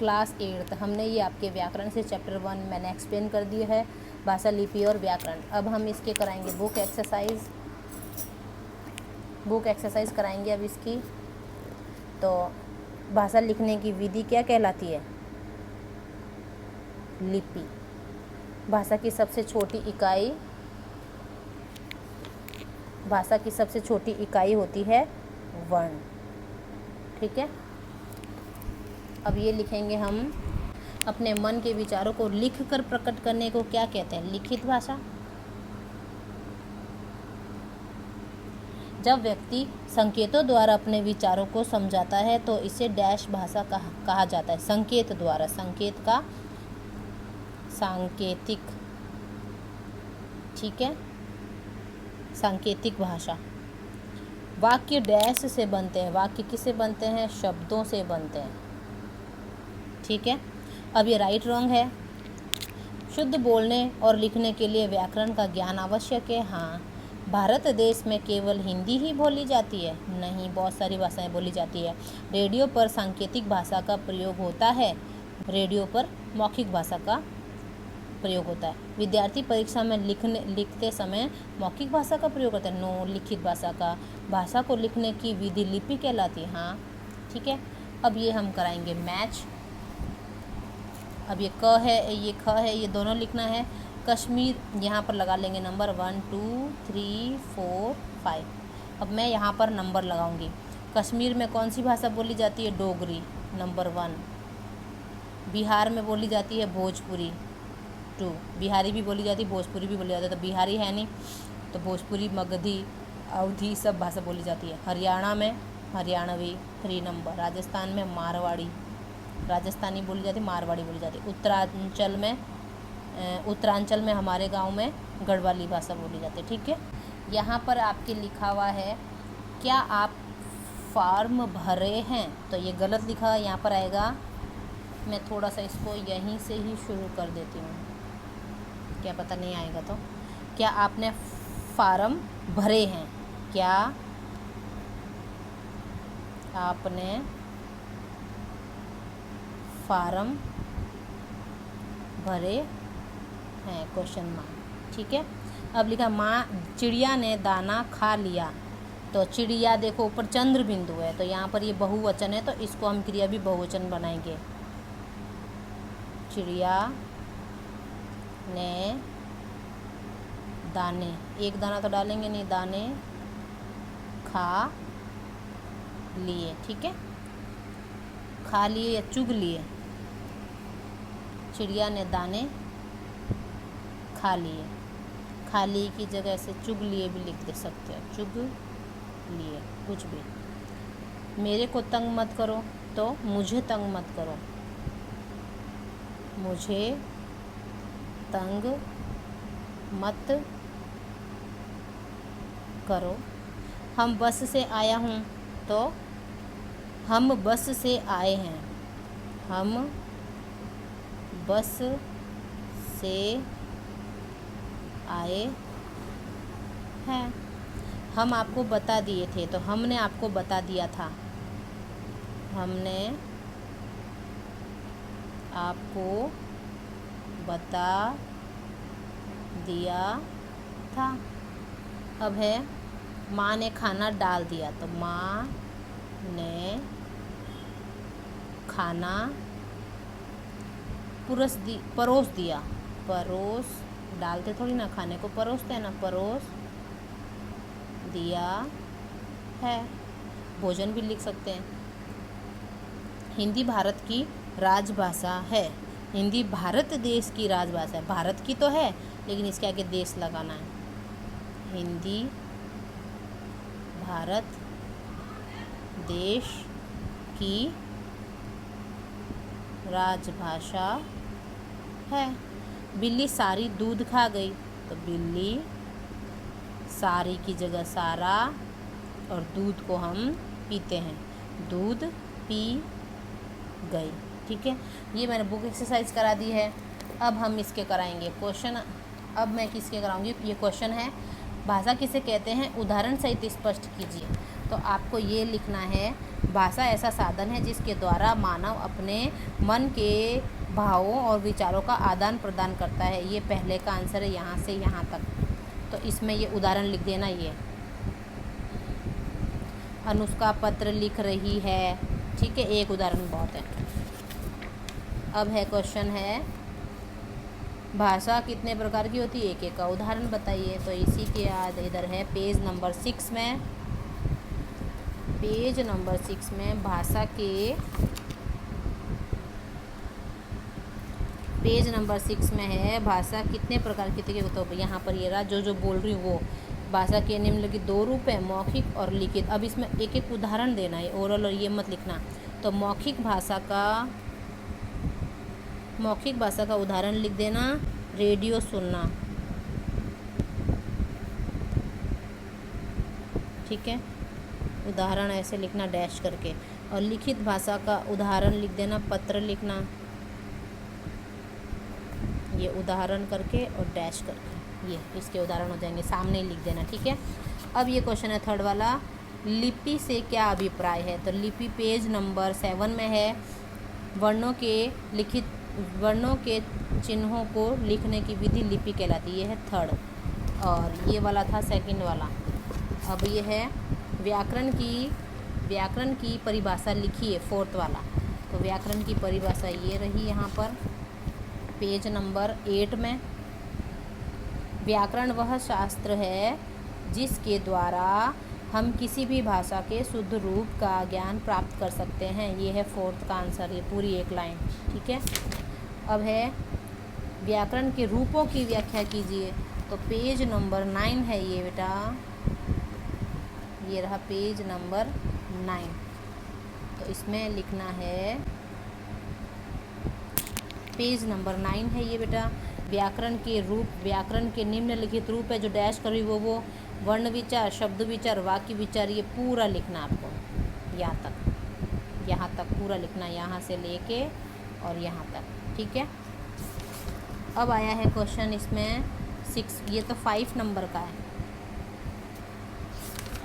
Class 8 हमने ये आपके व्याकरण से चैप्टर 1 मैंने एक्सप्लेन कर दिया है, भाषा, लिपि और व्याकरण। अब हम इसके कराएंगे बुक एक्सरसाइज कराएंगे अब इसकी। तो भाषा लिखने की विधि क्या कहलाती है? लिपि। भाषा की सबसे छोटी इकाई होती है वर्ण। ठीक है, अब ये लिखेंगे हम। अपने मन के विचारों को लिखकर प्रकट करने को क्या कहते हैं? लिखित भाषा। जब व्यक्ति संकेतों द्वारा अपने विचारों को समझाता है तो इसे डैश भाषा कहा जाता है। संकेत द्वारा, संकेत का सांकेतिक। ठीक है, सांकेतिक भाषा। वाक्य डैश से बनते हैं। वाक्य किससे बनते हैं? शब्दों से बनते हैं। ठीक है, अब ये राइट रॉन्ग है। शुद्ध बोलने और लिखने के लिए व्याकरण का ज्ञान आवश्यक है। हाँ, भारत देश में केवल हिंदी ही बोली जाती है? नहीं, बहुत सारी भाषाएं बोली जाती है। रेडियो पर सांकेतिक भाषा का प्रयोग होता है। रेडियो पर मौखिक भाषा का प्रयोग होता है। विद्यार्थी परीक्षा में लिखते समय मौखिक भाषा का प्रयोग करते हैं। नो, लिखित भाषा का। भाषा को लिखने की विधि लिपि कहलाती है। हाँ, ठीक है। अब ये हम कराएंगे मैच। अब ये क है, ये ख है, ये दोनों लिखना है। कश्मीर यहाँ पर लगा लेंगे नंबर 1 2 3 4 5। अब मैं यहाँ पर नंबर लगाऊंगी। कश्मीर में कौन सी भाषा बोली जाती है? डोगरी, नंबर 1। बिहार में बोली जाती है भोजपुरी, 2। बिहारी भी बोली जाती है, भोजपुरी भी बोली जाती है। तो बिहारी है नहीं, तो भोजपुरी, मगधी, अवधी सब भाषा बोली जाती है। हरियाणा में हरियाणवी, 3 नंबर। राजस्थान में मारवाड़ी, राजस्थानी बोली जाती है, मारवाड़ी बोली जाती है। उत्तरांचल में हमारे गांव में गढ़वाली भाषा बोली जाती है। ठीक है, यहाँ पर आपके लिखा हुआ है, क्या आप फॉर्म भरे हैं? तो ये गलत लिखा है, यहाँ पर आएगा। मैं थोड़ा सा इसको यहीं से ही शुरू कर देती हूँ, क्या पता नहीं आएगा तो। क्या आपने फॉर्म भरे हैं? क्या आपने फॉर्म भरे हैं? Question mark. ठीक है, अब लिखा माँ चिड़िया ने दाना खा लिया। तो चिड़िया देखो ऊपर चंद्र बिंदु है, तो यहाँ पर ये बहुवचन है, तो इसको हम क्रिया भी बहुवचन बनाएंगे। चिड़िया ने दाने, एक दाना तो डालेंगे नहीं, दाने खा लिए। ठीक है, खा लिए या चुग लिए? चिड़िया ने दाने खा लिए। खा लिए की जगह से चुग लिए भी लिख दे सकते हो, चुग लिए, कुछ भी। मेरे को तंग मत करो, तो मुझे तंग मत करो। मुझे तंग मत करो। हम बस से आया हूँ, तो हम बस से आए हैं। हम बस से आए हैं। हम आपको बता दिए थे, तो हमने आपको बता दिया था। हमने आपको बता दिया था। अब है माँ ने खाना डाल दिया, तो माँ ने खाना परोस दिया। परोस, डालते थोड़ी ना, खाने को परोसते हैं ना, परोस दिया है। भोजन भी लिख सकते हैं। हिंदी भारत की राजभाषा है। हिंदी भारत देश की राजभाषा है। भारत की तो है, लेकिन इसके आगे देश लगाना है। हिंदी भारत देश की राजभाषा है। बिल्ली सारी दूध खा गई, तो बिल्ली सारी की जगह सारा, और दूध को हम पीते हैं, दूध पी गई। ठीक है, ये मैंने बुक एक्सरसाइज करा दी है। अब हम इसके कराएंगे क्वेश्चन। अब मैं किसके कराऊंगी? ये क्वेश्चन है, भाषा किसे कहते हैं? उदाहरण सहित स्पष्ट कीजिए। तो आपको ये लिखना है, भाषा ऐसा साधन है जिसके द्वारा मानव अपने मन के भावों और विचारों का आदान प्रदान करता है। ये पहले का आंसर है, यहाँ से यहाँ तक। तो इसमें ये उदाहरण लिख देना। ये अनुष्का पत्र लिख रही है, ठीक है, एक उदाहरण बहुत है। अब है क्वेश्चन है, भाषा कितने प्रकार की होती है, एक एक का उदाहरण बताइए। तो इसी के याद इधर है पेज नंबर 6 में, पेज नंबर 6 में भाषा के पेज नंबर 6 में है भाषा कितने प्रकार की थी। तो यहाँ पर ये रहा जो बोल रही हूँ वो। भाषा के निम्नलिखित 2 रूप है, मौखिक और लिखित। अब इसमें एक एक उदाहरण देना है, ओरल और ये मत लिखना। तो मौखिक भाषा का उदाहरण लिख देना, रेडियो सुनना, ठीक है। उदाहरण ऐसे लिखना डैश करके। और लिखित भाषा का उदाहरण लिख देना, पत्र लिखना, ये उदाहरण करके और डैश करके, ये इसके उदाहरण हो जाएंगे, सामने लिख देना, ठीक है। अब ये क्वेश्चन है थर्ड वाला, लिपि से क्या अभिप्राय है। तो लिपि पेज नंबर 7 में है। वर्णों के चिन्हों को लिखने की विधि लिपि कहलाती है, ये है थर्ड। और ये वाला था सेकंड वाला। अब ये है व्याकरण की परिभाषा लिखिए, फोर्थ वाला। तो व्याकरण की परिभाषा ये रही यहाँ पर पेज नंबर 8 में। व्याकरण वह शास्त्र है जिसके द्वारा हम किसी भी भाषा के शुद्ध रूप का ज्ञान प्राप्त कर सकते हैं। ये है फोर्थ का आंसर, ये पूरी एक लाइन, ठीक है। अब है व्याकरण के रूपों की व्याख्या कीजिए। तो पेज नंबर 9 है ये बेटा, ये रहा पेज नंबर 9। तो इसमें लिखना है, पेज नंबर 9 है ये बेटा। व्याकरण के रूप, व्याकरण के निम्नलिखित रूप है, जो डैश करी वो वर्ण विचार, शब्द विचार, वाक्य विचार, ये पूरा लिखना आपको, यहाँ तक पूरा लिखना, यहाँ से लेके और यहाँ तक, ठीक है। अब आया है क्वेश्चन इसमें 6, ये तो 5 नंबर का है।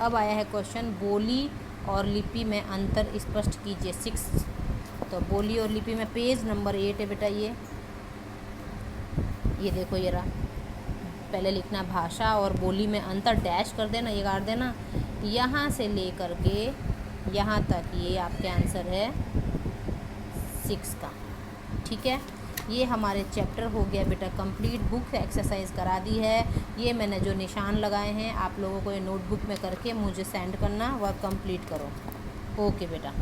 अब आया है क्वेश्चन, बोली और लिपि में अंतर स्पष्ट कीजिए, 6। तो बोली और लिपि में पेज नंबर 8 है बेटा। ये देखो, ये रहा। पहले लिखना भाषा और बोली में अंतर, डैश कर देना, ये काट देना, यहाँ से ले कर के यहाँ तक, ये आपके आंसर है 6 का, ठीक है। ये हमारे चैप्टर हो गया बेटा कंप्लीट। बुक एक्सरसाइज करा दी है, ये मैंने जो निशान लगाए हैं आप लोगों को ये नोटबुक में करके मुझे सेंड करना, वर्क कंप्लीट करो। ओके बेटा।